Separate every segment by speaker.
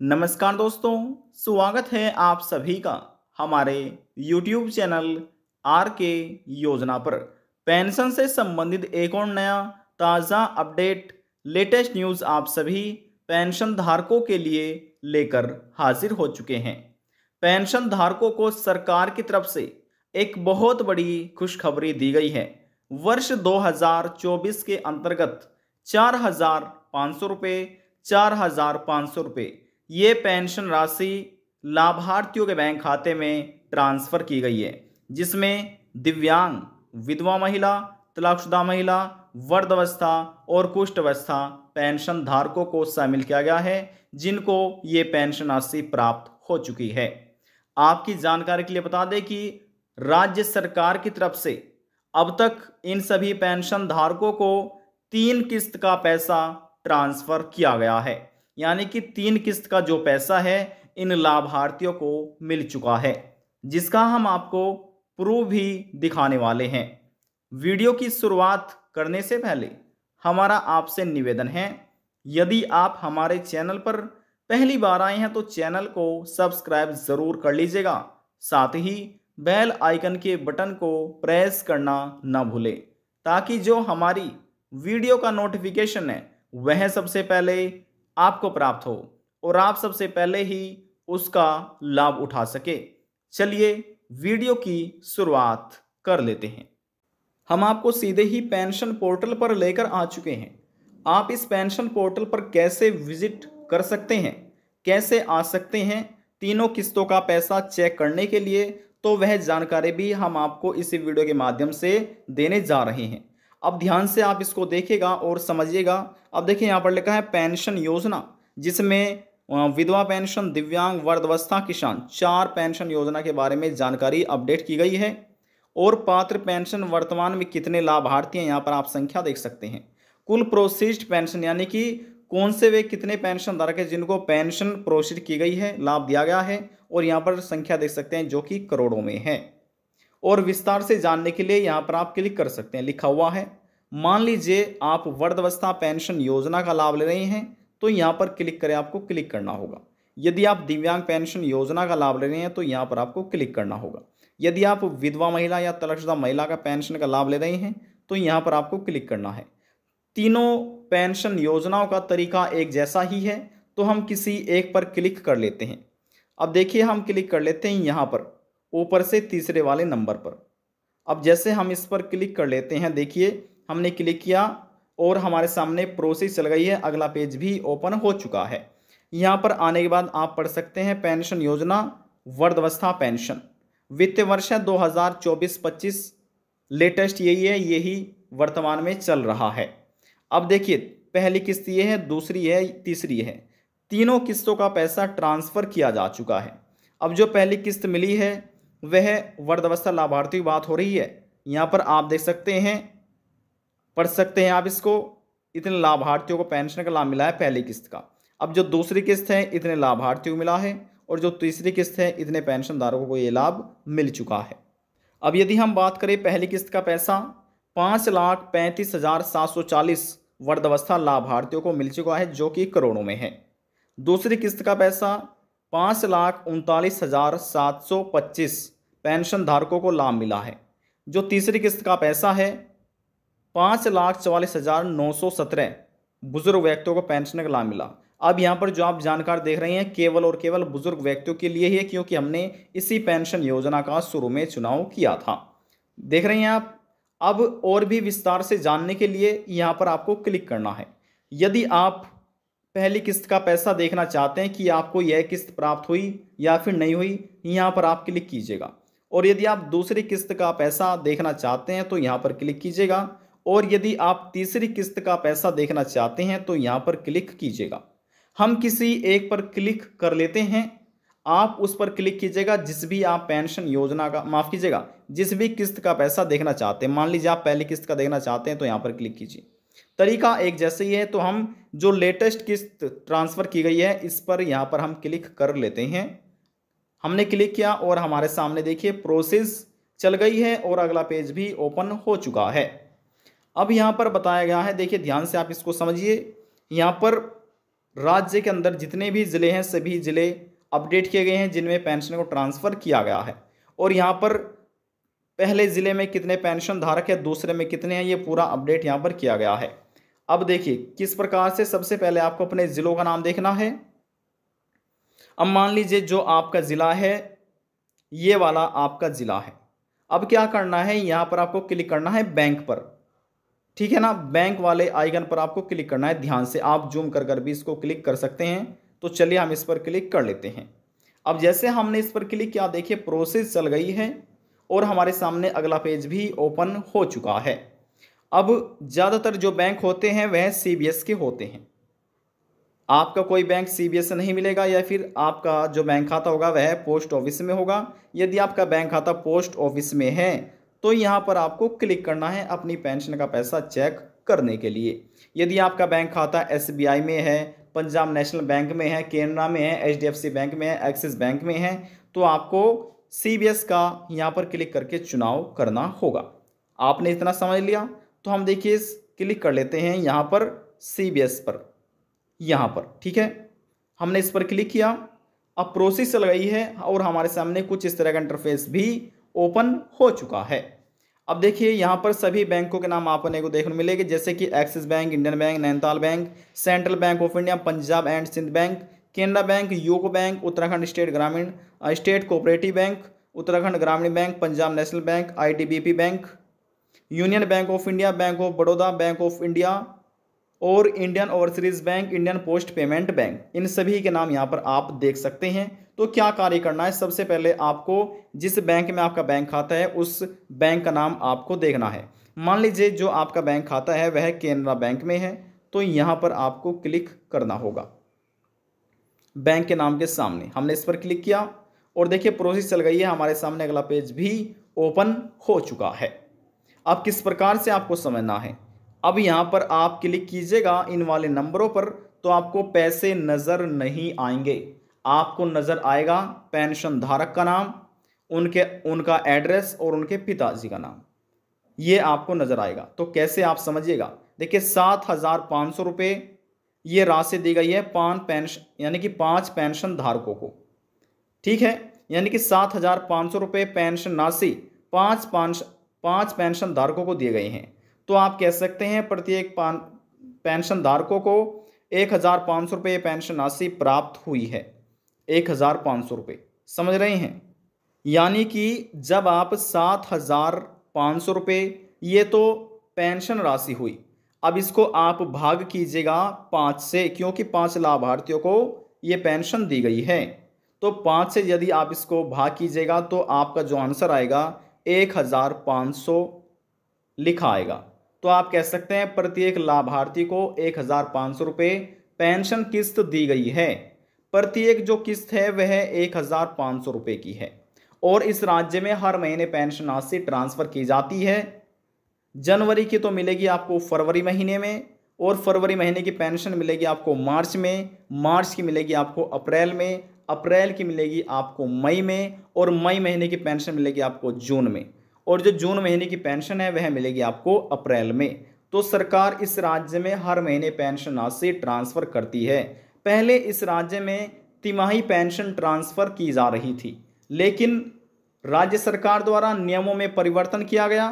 Speaker 1: नमस्कार दोस्तों, स्वागत है आप सभी का हमारे YouTube चैनल आर के योजना पर। पेंशन से संबंधित एक और नया ताज़ा अपडेट लेटेस्ट न्यूज़ आप सभी पेंशन धारकों के लिए लेकर हाजिर हो चुके हैं। पेंशन धारकों को सरकार की तरफ से एक बहुत बड़ी खुशखबरी दी गई है। वर्ष 2024 के अंतर्गत 4,500 रुपये, 4,500 रुपये ये पेंशन राशि लाभार्थियों के बैंक खाते में ट्रांसफ़र की गई है, जिसमें दिव्यांग, विधवा महिला, तलाकशुदा महिला, वृद्धावस्था और कुष्ठावस्था पेंशन धारकों को शामिल किया गया है, जिनको ये पेंशन राशि प्राप्त हो चुकी है। आपकी जानकारी के लिए बता दें कि राज्य सरकार की तरफ से अब तक इन सभी पेंशन धारकों को 3 किस्त का पैसा ट्रांसफ़र किया गया है, यानी कि 3 किस्त का जो पैसा है इन लाभार्थियों को मिल चुका है, जिसका हम आपको प्रूफ भी दिखाने वाले हैं। वीडियो की शुरुआत करने से पहले हमारा आपसे निवेदन है, यदि आप हमारे चैनल पर पहली बार आए हैं तो चैनल को सब्सक्राइब ज़रूर कर लीजिएगा, साथ ही बेल आइकन के बटन को प्रेस करना ना भूलें, ताकि जो हमारी वीडियो का नोटिफिकेशन है वह सबसे पहले आपको प्राप्त हो और आप सबसे पहले ही उसका लाभ उठा सके। चलिए वीडियो की शुरुआत कर लेते हैं। हम आपको सीधे ही पेंशन पोर्टल पर लेकर आ चुके हैं। आप इस पेंशन पोर्टल पर कैसे विजिट कर सकते हैं, कैसे आ सकते हैं तीनों किस्तों का पैसा चेक करने के लिए, तो वह जानकारी भी हम आपको इस वीडियो के माध्यम से देने जा रहे हैं। अब ध्यान से आप इसको देखिएगा और समझिएगा। अब देखिए यहाँ पर लिखा है पेंशन योजना, जिसमें विधवा पेंशन, दिव्यांग, वृद्धावस्था, किसान 4 पेंशन योजना के बारे में जानकारी अपडेट की गई है। और पात्र पेंशन वर्तमान में कितने लाभार्थी हैं, यहाँ पर आप संख्या देख सकते हैं। कुल प्रोसीज्ड पेंशन, यानी कि कौन से वे कितने पेंशन धारक हैं जिनको पेंशन प्रोसीड की गई है, लाभ दिया गया है, और यहाँ पर संख्या देख सकते हैं जो कि करोड़ों में है। और विस्तार से जानने के लिए यहाँ पर आप क्लिक कर सकते हैं, लिखा हुआ है। मान लीजिए आप वृद्धावस्था पेंशन योजना का लाभ ले रहे हैं तो यहाँ पर क्लिक करें, आपको क्लिक करना होगा। यदि आप दिव्यांग पेंशन योजना का लाभ ले रहे हैं तो यहाँ पर आपको क्लिक करना होगा। यदि आप विधवा महिला या तलाकशुदा महिला का पेंशन का लाभ ले रहे हैं तो यहाँ पर आपको क्लिक करना है। तीनों पेंशन योजनाओं का तरीका एक जैसा ही है, तो हम किसी एक पर क्लिक कर लेते हैं। अब देखिए हम क्लिक कर लेते हैं यहाँ पर ऊपर से तीसरे वाले नंबर पर। अब जैसे हम इस पर क्लिक कर लेते हैं, देखिए हमने क्लिक किया और हमारे सामने प्रोसेस चल गई है, अगला पेज भी ओपन हो चुका है। यहाँ पर आने के बाद आप पढ़ सकते हैं पेंशन योजना वृद्धावस्था पेंशन, वित्तीय वर्ष है 2024-25, लेटेस्ट यही है, यही वर्तमान में चल रहा है। अब देखिए पहली किस्त ये है, दूसरी है, तीसरी है, तीनों किस्तों का पैसा ट्रांसफ़र किया जा चुका है। अब जो पहली किस्त मिली है वह वृद्धावस्था लाभार्थी की बात हो रही है। यहाँ पर आप देख सकते हैं, पढ़ सकते हैं आप इसको, इतने लाभार्थियों को पेंशन का लाभ मिला है पहली किस्त का। अब जो दूसरी किस्त है इतने लाभार्थियों को मिला है, और जो तीसरी किस्त है इतने पेंशन धारकों को ये लाभ मिल चुका है। अब यदि हम बात करें पहली किस्त का पैसा 5,35,740 वृद्धावस्था लाभार्थियों को मिल चुका है, जो कि करोड़ों में है। दूसरी किस्त का पैसा 5,39,725 पेंशन धारकों को लाभ मिला है। जो तीसरी किस्त का पैसा है 5,44,917 बुजुर्ग व्यक्तियों को पेंशन का लाभ मिला। अब यहाँ पर जो आप जानकारी देख रहे हैं केवल और केवल बुजुर्ग व्यक्तियों के लिए ही है, क्योंकि हमने इसी पेंशन योजना का शुरू में चुनाव किया था। देख रहे हैं आप। अब और भी विस्तार से जानने के लिए यहाँ पर आपको क्लिक करना है। यदि आप पहली किस्त का पैसा देखना चाहते हैं कि आपको यह किस्त प्राप्त हुई या फिर नहीं हुई, यहाँ पर आप क्लिक कीजिएगा। और यदि आप दूसरी किस्त का पैसा देखना चाहते हैं तो यहाँ पर क्लिक कीजिएगा। और यदि आप तीसरी किस्त का पैसा देखना चाहते हैं तो यहाँ पर क्लिक कीजिएगा। हम किसी एक पर क्लिक कर लेते हैं, आप उस पर क्लिक कीजिएगा जिस भी आप पेंशन योजना का, माफ़ कीजिएगा, जिस भी किस्त का पैसा देखना चाहते हैं। मान लीजिए आप पहली किस्त का देखना चाहते हैं तो यहाँ पर क्लिक कीजिए। तरीका एक जैसे ही है, तो हम जो लेटेस्ट किस्त ट्रांसफ़र की गई है इस पर यहाँ पर हम क्लिक कर लेते हैं। हमने क्लिक किया और हमारे सामने देखिए प्रोसेस चल गई है और अगला पेज भी ओपन हो चुका है। अब यहाँ पर बताया गया है, देखिए ध्यान से आप इसको समझिए। यहाँ पर राज्य के अंदर जितने भी ज़िले हैं सभी ज़िले अपडेट किए गए हैं जिनमें पेंशन को ट्रांसफ़र किया गया है। और यहाँ पर पहले ज़िले में कितने पेंशन धारक है, दूसरे में कितने हैं, ये पूरा अपडेट यहाँ पर किया गया है। अब देखिए किस प्रकार से, सबसे पहले आपको अपने ज़िलों का नाम देखना है। अब मान लीजिए जो आपका ज़िला है ये वाला आपका ज़िला है। अब क्या करना है, यहाँ पर आपको क्लिक करना है बैंक पर, ठीक है ना। बैंक वाले आइकन पर आपको क्लिक करना है। ध्यान से आप जूम कर भी इसको क्लिक कर सकते हैं। तो चलिए हम इस पर क्लिक कर लेते हैं। अब जैसे हमने इस पर क्लिक किया, देखिए प्रोसेस चल गई है और हमारे सामने अगला पेज भी ओपन हो चुका है। अब ज़्यादातर जो बैंक होते हैं वह सीबीएस के होते हैं। आपका कोई बैंक सीबीएस से नहीं मिलेगा, या फिर आपका जो बैंक खाता होगा वह पोस्ट ऑफिस में होगा। यदि आपका बैंक खाता पोस्ट ऑफिस में है तो यहाँ पर आपको क्लिक करना है अपनी पेंशन का पैसा चेक करने के लिए। यदि आपका बैंक खाता एसबीआई में है, पंजाब नेशनल बैंक में है, केनरा में है, एचडीएफसी बैंक में है, एक्सिस बैंक में है, तो आपको सीबीएस का यहाँ पर क्लिक करके चुनाव करना होगा। आपने इतना समझ लिया। तो हम देखिए क्लिक कर लेते हैं यहाँ पर सीबीएस पर, यहाँ पर, ठीक है। हमने इस पर क्लिक किया। अब प्रोसेस चल गई है और हमारे सामने कुछ इस तरह का इंटरफेस भी ओपन हो चुका है। अब देखिए यहाँ पर सभी बैंकों के नाम आपने को देखने मिलेंगे, जैसे कि Axis Bank, Indian Bank, Nainital Bank, Central Bank of India, Punjab and Sindh Bank, Canara Bank, UCO Bank, Uttarakhand State Gramin State Cooperative Bank, Uttarakhand Gramin Bank, Punjab National Bank, ITBP Bank, Union Bank of India, Bank of Baroda, Bank of India और Indian Overseas Bank, Indian Post Payment Bank, इन सभी के नाम यहाँ पर आप देख सकते हैं। तो क्या कार्य करना है, सबसे पहले आपको जिस बैंक में आपका बैंक खाता है उस बैंक का नाम आपको देखना है। मान लीजिए जो आपका बैंक खाता है वह केनरा बैंक में है, तो यहाँ पर आपको क्लिक करना होगा बैंक के नाम के सामने। हमने इस पर क्लिक किया और देखिए प्रोसेस चल गई है, हमारे सामने अगला पेज भी ओपन हो चुका है। अब किस प्रकार से आपको समझना है, अब यहाँ पर आप क्लिक कीजिएगा इन वाले नंबरों पर, तो आपको पैसे नज़र नहीं आएंगे। आपको नज़र आएगा पेंशन धारक का नाम, उनका एड्रेस और उनके पिताजी का नाम, ये आपको नज़र आएगा। तो कैसे आप समझिएगा, देखिए 7,500 रुपये ये राशि दी गई है यानी कि 5 पेंशन धारकों को, ठीक है। यानी कि 7,500 रुपये पेंशन राशि पाँच पेंशन धारकों को दिए गए हैं। तो आप कह सकते हैं प्रत्येक पेंशन धारकों को 1,500 रुपये पेंशन राशि प्राप्त हुई है। 1,500 रुपये, समझ रहे हैं। यानी कि जब आप 7,500 रुपये, ये तो पेंशन राशि हुई, अब इसको आप भाग कीजिएगा 5 से, क्योंकि 5 लाभार्थियों को ये पेंशन दी गई है। तो 5 से यदि आप इसको भाग कीजिएगा तो आपका जो आंसर आएगा 1,500 लिखा आएगा। तो आप कह सकते हैं प्रत्येक लाभार्थी को 1,500 रुपये पेंशन किस्त दी गई है। प्रत्येक जो किस्त है वह 1,500 रुपये की है और इस राज्य में हर महीने पेंशन राशि ट्रांसफर की जाती है। जनवरी की तो मिलेगी आपको फरवरी महीने में, और फरवरी महीने की पेंशन मिलेगी आपको मार्च में, मार्च की मिलेगी आपको अप्रैल में, अप्रैल की मिलेगी आपको मई में, और मई महीने की पेंशन मिलेगी आपको जून में, और जो जून महीने की पेंशन है वह मिलेगी आपको अप्रैल में। तो सरकार इस राज्य में हर महीने पेंशन राशि ट्रांसफर करती है। पहले इस राज्य में तिमाही पेंशन ट्रांसफर की जा रही थी, लेकिन राज्य सरकार द्वारा नियमों में परिवर्तन किया गया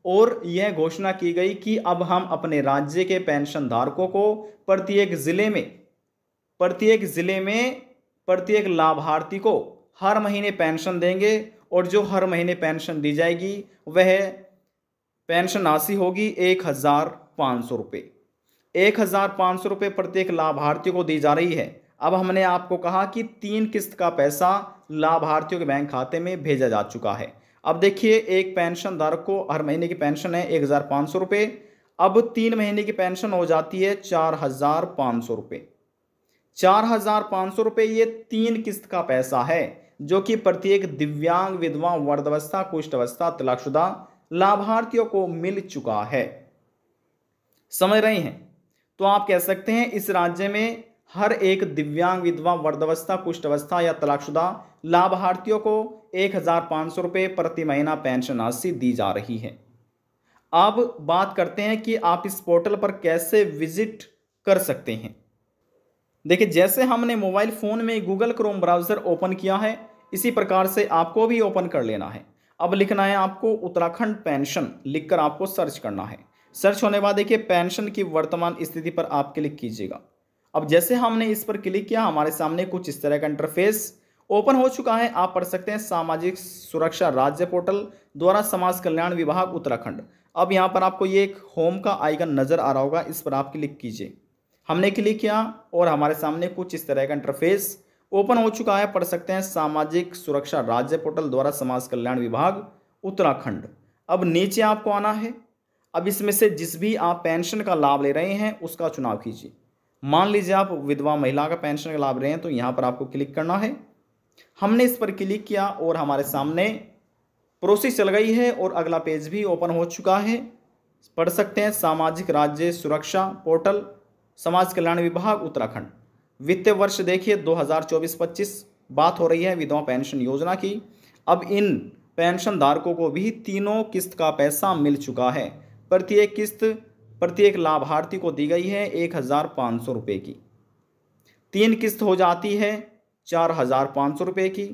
Speaker 1: और यह घोषणा की गई कि अब हम अपने राज्य के पेंशन धारकों को प्रत्येक जिले में प्रत्येक लाभार्थी को हर महीने पेंशन देंगे, और जो हर महीने पेंशन दी जाएगी वह पेंशन राशि होगी 1,500 रुपये। 1,500 रुपये प्रत्येक लाभार्थी को दी जा रही है। अब हमने आपको कहा कि 3 किस्त का पैसा लाभार्थियों के बैंक खाते में भेजा जा चुका है। अब देखिए एक पेंशन धारक को हर महीने की पेंशन है 1,500 रुपये, अब 3 महीने की पेंशन हो जाती है 4,500 रुपये। 4,500 रुपये ये 3 किस्त का पैसा है, जो कि प्रत्येक दिव्यांग, विधवा, वृद्धावस्था, कुष्ठावस्था, तलाकशुदा लाभार्थियों को मिल चुका है। समझ रहे हैं। तो आप कह सकते हैं इस राज्य में हर एक दिव्यांग, विधवा, वृद्धावस्था, कुष्ठावस्था या तलाकशुदा लाभार्थियों को 1,500 रुपये प्रति महीना पेंशन राशि दी जा रही है। अब बात करते हैं कि आप इस पोर्टल पर कैसे विजिट कर सकते हैं। देखिए जैसे हमने मोबाइल फ़ोन में गूगल क्रोम ब्राउज़र ओपन किया है, इसी प्रकार से आपको भी ओपन कर लेना है। अब लिखना है आपको उत्तराखंड पेंशन, लिखकर आपको सर्च करना है। सर्च होने के बाद देखिए पेंशन की वर्तमान स्थिति पर आप क्लिक कीजिएगा। अब जैसे हमने इस पर क्लिक किया, हमारे सामने कुछ इस तरह का इंटरफेस ओपन हो चुका है। आप पढ़ सकते हैं सामाजिक सुरक्षा राज्य पोर्टल द्वारा समाज कल्याण विभाग उत्तराखंड। अब यहाँ पर आपको ये एक होम का आइकन नज़र आ रहा होगा, इस पर आप क्लिक कीजिए। हमने क्लिक किया और हमारे सामने कुछ इस तरह का इंटरफेस ओपन हो चुका है। पढ़ सकते हैं सामाजिक सुरक्षा राज्य पोर्टल द्वारा समाज कल्याण विभाग उत्तराखंड। अब नीचे आपको आना है। अब इसमें से जिस भी आप पेंशन का लाभ ले रहे हैं उसका चुनाव कीजिए। मान लीजिए आप विधवा महिला का पेंशन का लाभ ले रहे हैं, तो यहाँ पर आपको क्लिक करना है। हमने इस पर क्लिक किया और हमारे सामने प्रोसेस चल गई है और अगला पेज भी ओपन हो चुका है। पढ़ सकते हैं सामाजिक राज्य सुरक्षा पोर्टल समाज कल्याण विभाग उत्तराखंड। वित्तीय वर्ष देखिए 2024-25 बात हो रही है विधवा पेंशन योजना की। अब इन पेंशन धारकों को भी तीनों किस्त का पैसा मिल चुका है। प्रत्येक किस्त प्रत्येक लाभार्थी को दी गई है 1,500 रुपये की। 3 किस्त हो जाती है 4,500 रुपये की।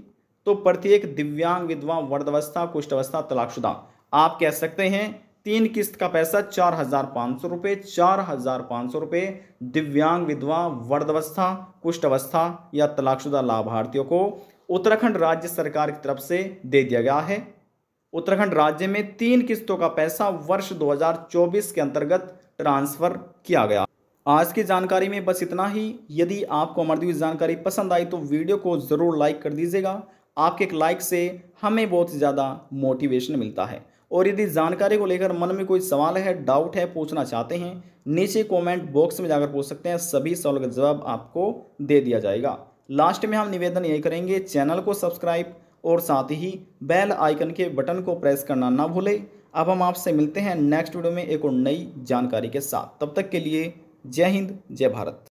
Speaker 1: तो प्रत्येक दिव्यांग विधवा वृद्धावस्था कुष्ठावस्था तलाकशुदा आप कह सकते हैं 3 किस्त का पैसा 4,500 रुपये। 4,500 रुपये दिव्यांग विधवा वृद्धावस्था कुष्ठावस्था या तलाकशुदा लाभार्थियों को उत्तराखंड राज्य सरकार की तरफ से दे दिया गया है। उत्तराखंड राज्य में 3 किस्तों का पैसा वर्ष 2024 के अंतर्गत ट्रांसफर किया गया। आज की जानकारी में बस इतना ही। यदि आपको हमारी दी हुई जानकारी पसंद आई तो वीडियो को ज़रूर लाइक कर दीजिएगा। आपके एक लाइक से हमें बहुत ज़्यादा मोटिवेशन मिलता है। और यदि जानकारी को लेकर मन में कोई सवाल है, डाउट है, पूछना चाहते हैं, नीचे कमेंट बॉक्स में जाकर पूछ सकते हैं। सभी सवालों का जवाब आपको दे दिया जाएगा। लास्ट में हम निवेदन यही करेंगे, चैनल को सब्सक्राइब और साथ ही बेल आइकन के बटन को प्रेस करना ना भूलें। अब हम आपसे मिलते हैं नेक्स्ट वीडियो में एक और नई जानकारी के साथ। तब तक के लिए जय हिंद, जय भारत।